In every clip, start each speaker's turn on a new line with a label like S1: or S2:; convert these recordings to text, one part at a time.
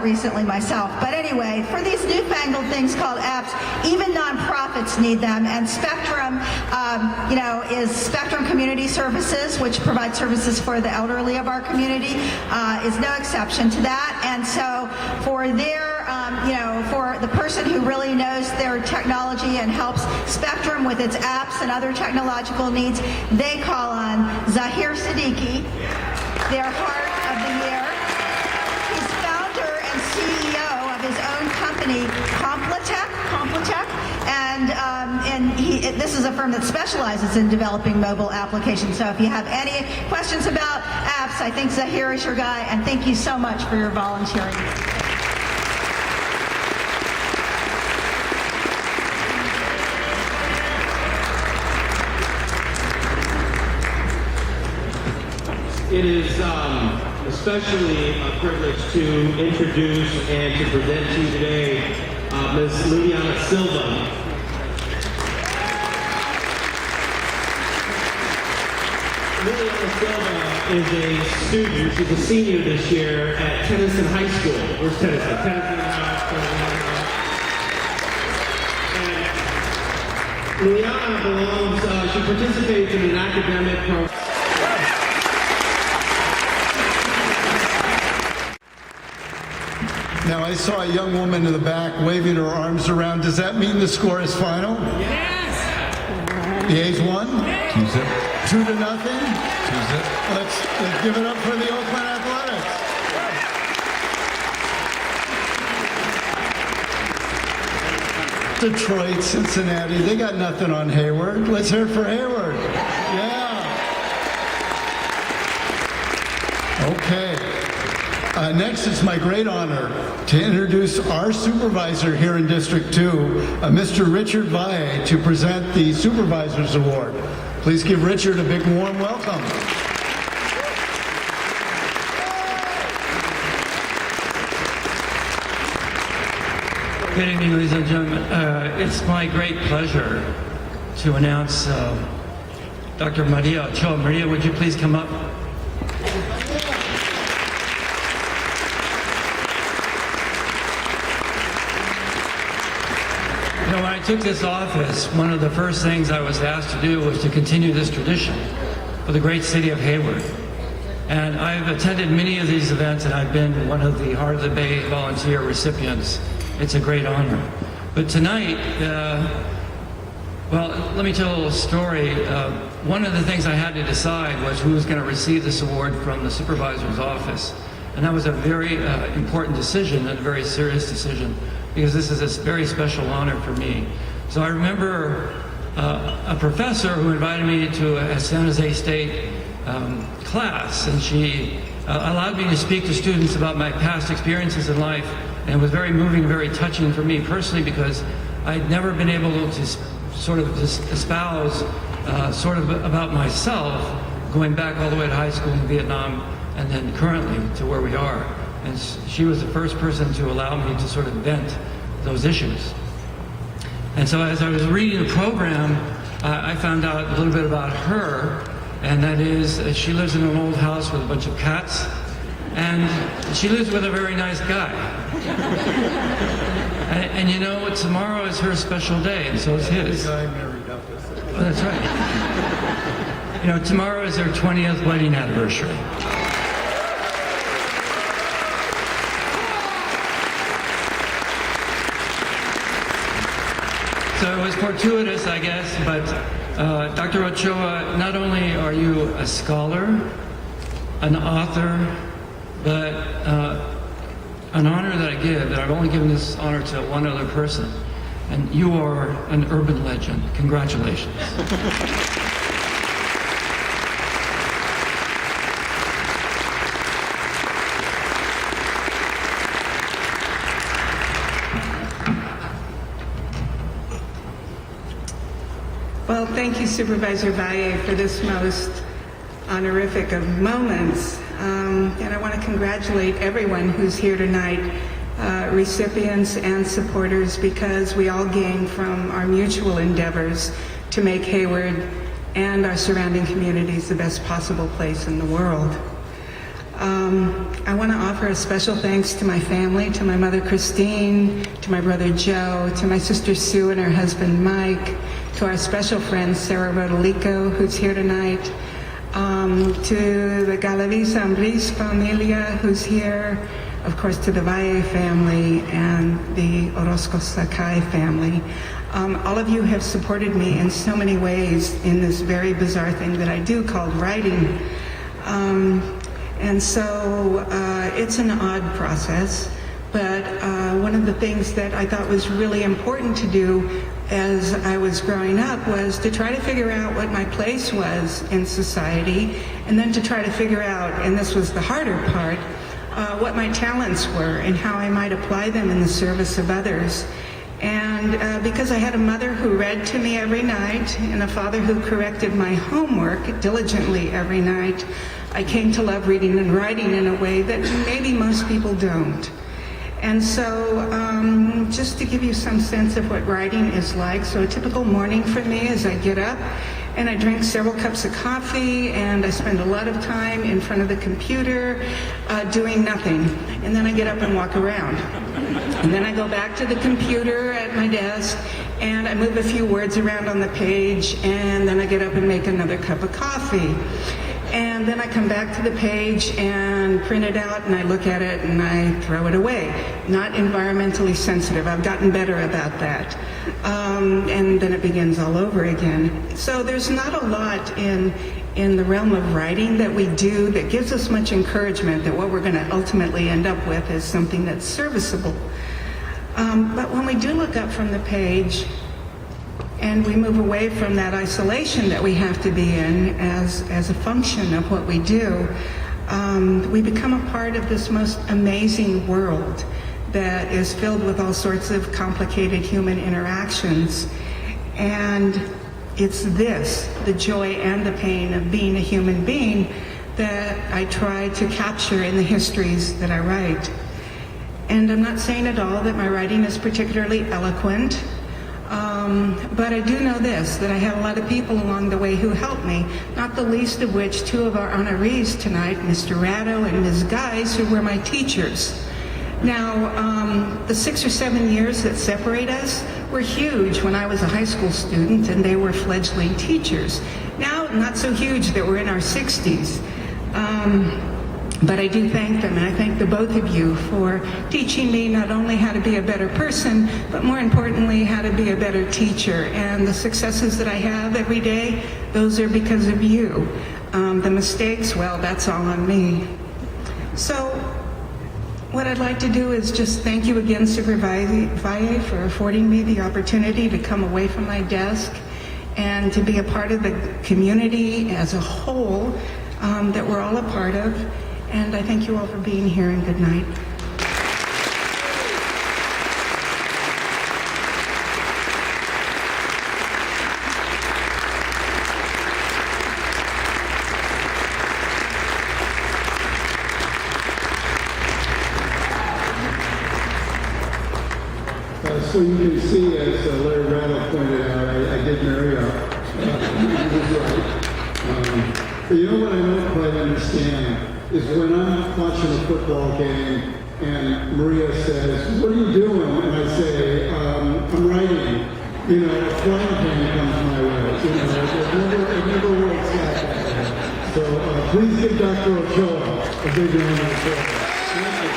S1: recently myself. But anyway, for these newfangled things called apps, even nonprofits need them. And Spectrum, is Spectrum Community Services, which provides services for the elderly of our community, is no exception to that. And so for their for the person who really knows their technology and helps Spectrum with its apps and other technological needs, they call on Zaheer Siddiqui, their Heart of the Year. He's founder and CEO of his own company, Completech, and this is a firm that specializes in developing mobile applications. So if you have any questions about apps, I think Zaheer is your guy, and thank you so much for your volunteering.
S2: It is especially a privilege to introduce and to present to you today Ms. Liliana Silva. Liliana Silva is a student. She's a senior this year at Tennyson High School. Where's Tennyson? Tennyson and Liliana belongs, she participates in an academic program.
S3: Now, I saw a young woman in the back waving her arms around. Does that mean the score is final?
S4: Yes!
S3: The A's won?
S5: 2-0.
S3: 2-0?
S5: 2-0.
S3: Let's give it up for the Oakland Athletics. Detroit, Cincinnati, they got nothing on Hayward. Let's hear it for Hayward. Yeah. Okay. Next, it's my great honor to introduce our supervisor here in District 2, Mr. Richard Valle, to present the Supervisor's Award. Please give Richard a big warm welcome.
S6: Good evening, ladies and gentlemen. It's my great pleasure to announce Dr. Maria Ochoa. Maria, would you please come up? When I took this office, one of the first things I was asked to do was to continue this tradition for the great city of Hayward. And I've attended many of these events, and I've been one of the Heart of the Bay volunteer recipients. It's a great honor. But tonight, well, let me tell a little story. One of the things I had to decide was who was going to receive this award from the supervisor's office. And that was a very important decision and a very serious decision, because this is a very special honor for me. So I remember a professor who invited me to a San Jose State class, and she allowed me to speak to students about my past experiences in life, and it was very moving, very touching for me personally, because I'd never been able to sort of espouse sort of about myself, going back all the way to high school in Vietnam, and then currently to where we are. And she was the first person to allow me to sort of vent those issues. And so as I was reading the program, I found out a little bit about her, and that is she lives in an old house with a bunch of cats, and she lives with a very nice guy. and you know, tomorrow is her special day, and so is his.
S3: The guy married up with her.
S6: Oh, that's right. You know, tomorrow is their 20th wedding anniversary. So it was fortuitous, I guess, but Dr. Ochoa, not only are you a scholar, an author, but an honor that I give, that I've only given this honor to one other person, and you are an urban legend. Congratulations.
S4: Well, thank you, Supervisor Valle, for this most honorific of moments. And I want to congratulate everyone who's here tonight, recipients and supporters, because we all gain from our mutual endeavors to make Hayward and our surrounding communities the best possible place in the world. I want to offer a special thanks to my family, to my mother Christine, to my brother Joe, to my sister Sue and her husband Mike, to our special friend Sarah Rodolico, who's here tonight, to the Galavisa Ambris familia, who's here, of course to the Valle family and the Orozco Sakai family. All of you have supported me in so many ways in this very bizarre thing that I do called writing. And so it's an odd process, but one of the things that I thought was really important to do as I was growing up was to try to figure out what my place was in society, and then to try to figure out, and this was the harder part, what my talents were and how I might apply them in the service of others. And because I had a mother who read to me every night and a father who corrected my homework diligently every night, I came to love reading and writing in a way that maybe most people don't. And so just to give you some sense of what writing is like, so a typical morning for me is I get up and I drink several cups of coffee and I spend a lot of time in front of the computer doing nothing. And then I get up and walk around. And then I go back to the computer at my desk and I move a few words around on the page, and then I get up and make another cup of coffee. And then I come back to the page and print it out and I look at it and I throw it away. Not environmentally sensitive. I've gotten better about that. And then it begins all over again. So there's not a lot in the realm of writing that we do that gives us much encouragement that what we're going to ultimately end up with is something that's serviceable. But when we do look up from the page, and we move away from that isolation that we have to be in as a function of what we do, we become a part of this most amazing world that is filled with all sorts of complicated human interactions. And it's this, the joy and the pain of being a human being, that I try to capture in the histories that I write. And I'm not saying at all that my writing is particularly eloquent. But I do know this, that I have a lot of people along the way who helped me, not the least of which two of our honorees tonight, Mr. Ratto and Ms. Guys, who were my teachers. Now, the 6 or 7 years that separate us were huge when I was a high school student and they were fledgling teachers. Now, not so huge that we're in our 60s. But I do thank them, and I thank the both of you for teaching me not only how to be a better person, but more importantly, how to be a better teacher. And the successes that I have every day, those are because of you. The mistakes, well, that's all on me. So what I'd like to do is just thank you again, Supervisor Valle, for affording me the opportunity to come away from my desk and to be a part of the community as a whole that we're all a part of. And I thank you all for being here, and good night.
S3: So you can see, as Larry Rattle pointed out, I did marry up. He was right. But you know what I don't quite understand is when I'm watching a football game and Maria says, "What are you doing?" and I say, "I'm writing." You know, a flying pan comes my way. You know, it never works like that. So please give Dr. Ochoa a big round of applause. Thank you.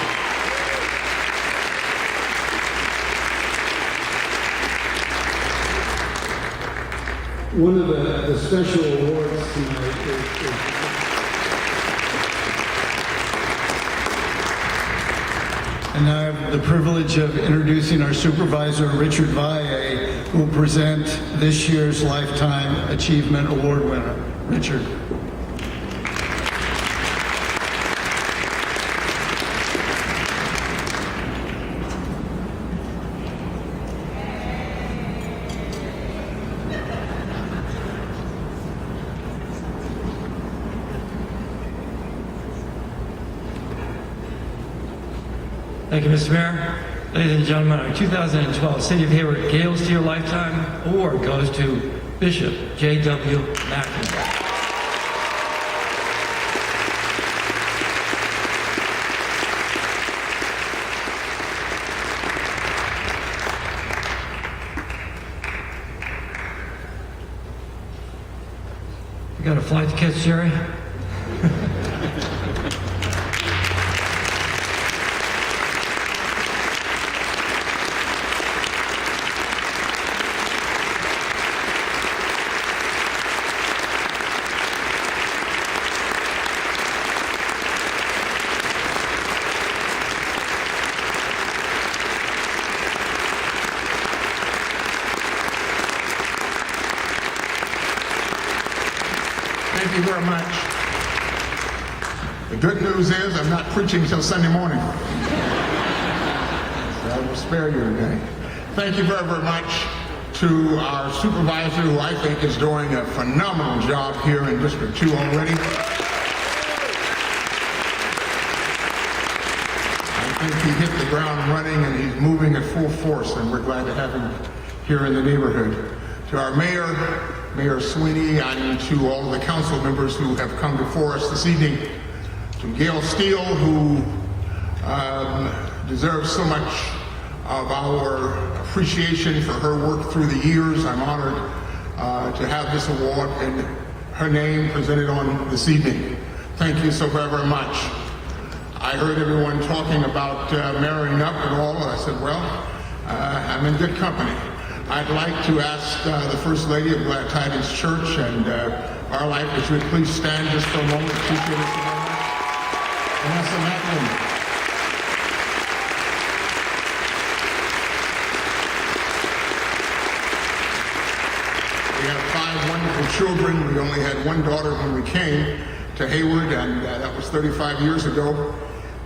S3: One of the special awards tonight is and now I have the privilege of introducing our supervisor, Richard Valle, who will present this year's Lifetime Achievement Award winner. Richard.
S6: Thank you, Mr. Mayor. Ladies and gentlemen, our 2012 City of Hayward Gail Steele Lifetime Award goes to Bishop J.W. Macklin. got a flight to catch, Jerry?
S7: Thank you very much. The good news is I'm not preaching till Sunday morning. So I will spare you today. Thank you very, very much to our supervisor, who I think is doing a phenomenal job here in District 2 already. I think he hit the ground running and he's moving at full force, and we're glad to have him here in the neighborhood. To our mayor, Mayor Sweeney, and to all of the council members who have come before us this evening, to Gail Steele, who deserves so much of our appreciation for her work through the years. I'm honored to have this award in her name presented on this evening. Thank you so very, very much. I heard everyone talking about marrying up and all, and I said, well, I'm in good company. I'd like to ask the First Lady of Glad Tidings Church and our life, if you would please stand just for a moment. Appreciate it so very much. Vanessa Macklin. We have 5 wonderful children. We only had one daughter when we came to Hayward, and that was 35 years ago.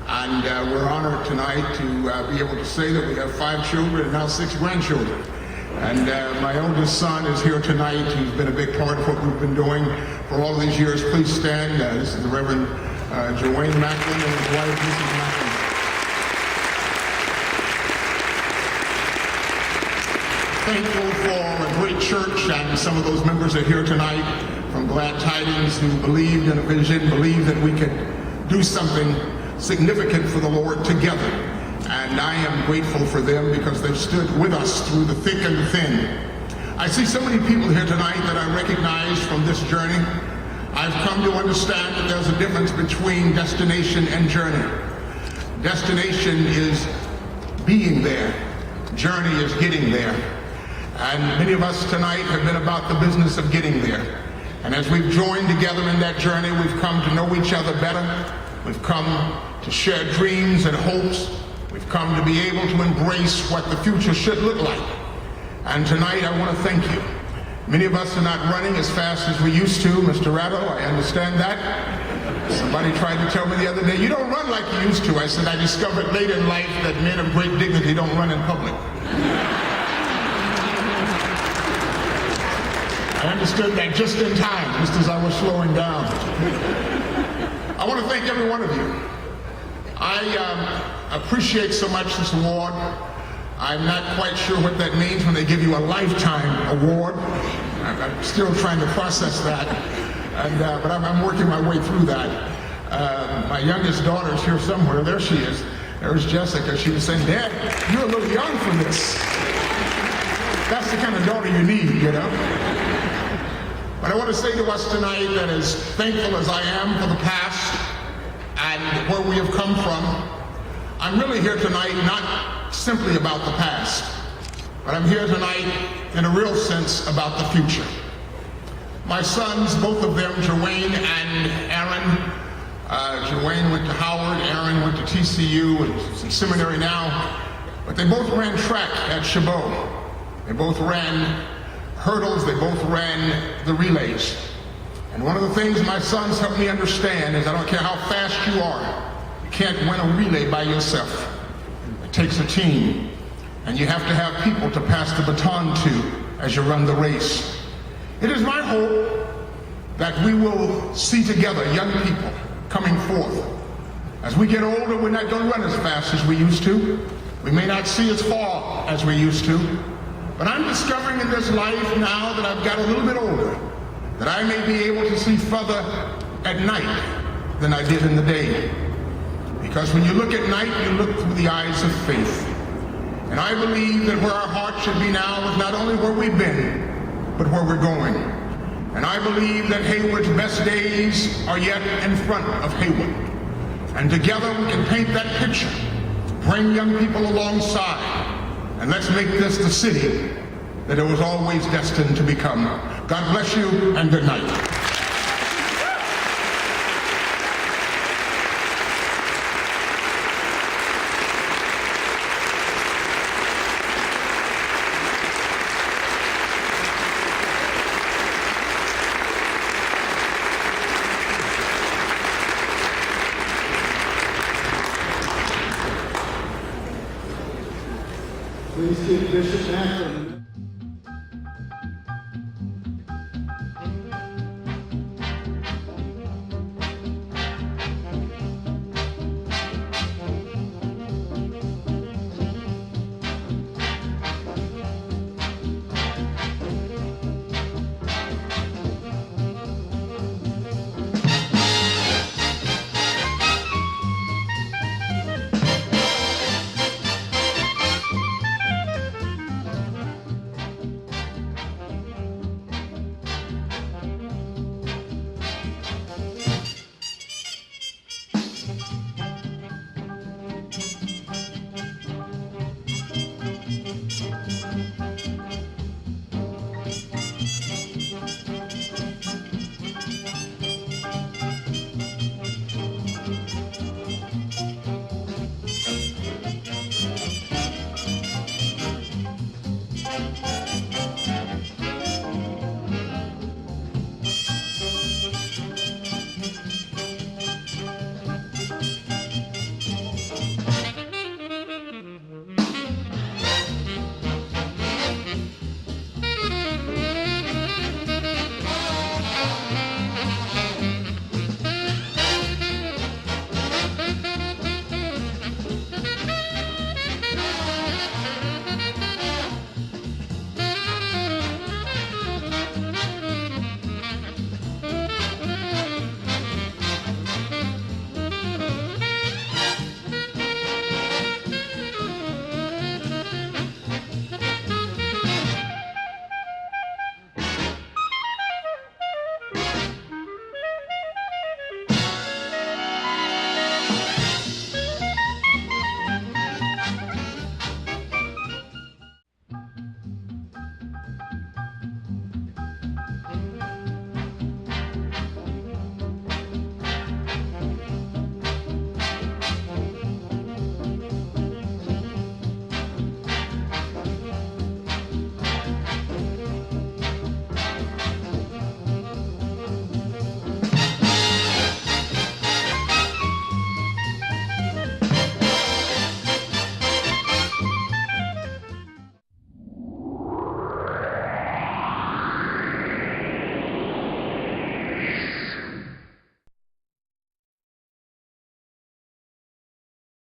S7: And we're honored tonight to be able to say that we have 5 children and now 6 grandchildren. And my oldest son is here tonight. He's been a big part of what we've been doing for all these years. Please stand. This is the Reverend Joanne Macklin and his wife, Mrs. Macklin. Thankful for a great church, and some of those members are here tonight from Glad Tidings who believed in a vision, believed that we could do something significant for the Lord together. And I am grateful for them because they've stood with us through the thick and the thin. I see so many people here tonight that I recognize from this journey. I've come to understand that there's a difference between destination and journey. Destination is being there. Journey is getting there. And many of us tonight have been about the business of getting there. And as we've joined together in that journey, we've come to know each other better. We've come to share dreams and hopes. We've come to be able to embrace what the future should look like. And tonight I want to thank you. Many of us are not running as fast as we used to, Mr. Ratto, I understand that. Somebody tried to tell me the other day, you don't run like you used to. I said, I discovered late in life that men of great dignity don't run in public. I understood that just in time, just as I was slowing down. I want to thank every one of you. I appreciate so much this award. I'm not quite sure what that means when they give you a lifetime award. I'm still trying to process that, but I'm working my way through that. My youngest daughter's here somewhere. There she is. There's Jessica. She was saying, Dad, you're a little young for this. That's the kind of daughter you need, you know. But I want to say to us tonight that as thankful as I am for the past and where we have come from, I'm really here tonight not simply about the past, but I'm here tonight in a real sense about the future. My sons, both of them, Joanne and Aaron, Joanne went to Howard, Aaron went to TCU and is in seminary now, but they both ran track at Chabot. They both ran hurdles, they both ran the relays. And one of the things my sons helped me understand is I don't care how fast you are, you can't win a relay by yourself. It takes a team, and you have to have people to pass the baton to as you run the race. It is my hope that we will see together young people coming forth. As we get older, we're not going to run as fast as we used to. We may not see as far as we used to. But I'm discovering in this life now that I've got a little bit older, that I may be able to see further at night than I did in the day. Because when you look at night, you look through the eyes of faith. And I believe that where our heart should be now is not only where we've been, but where we're going. And I believe that Hayward's best days are yet in front of Hayward. And together we can paint that picture, bring young people alongside, and let's make this the city that it was always destined to become. God bless you and good night.
S3: Please give Bishop Macklin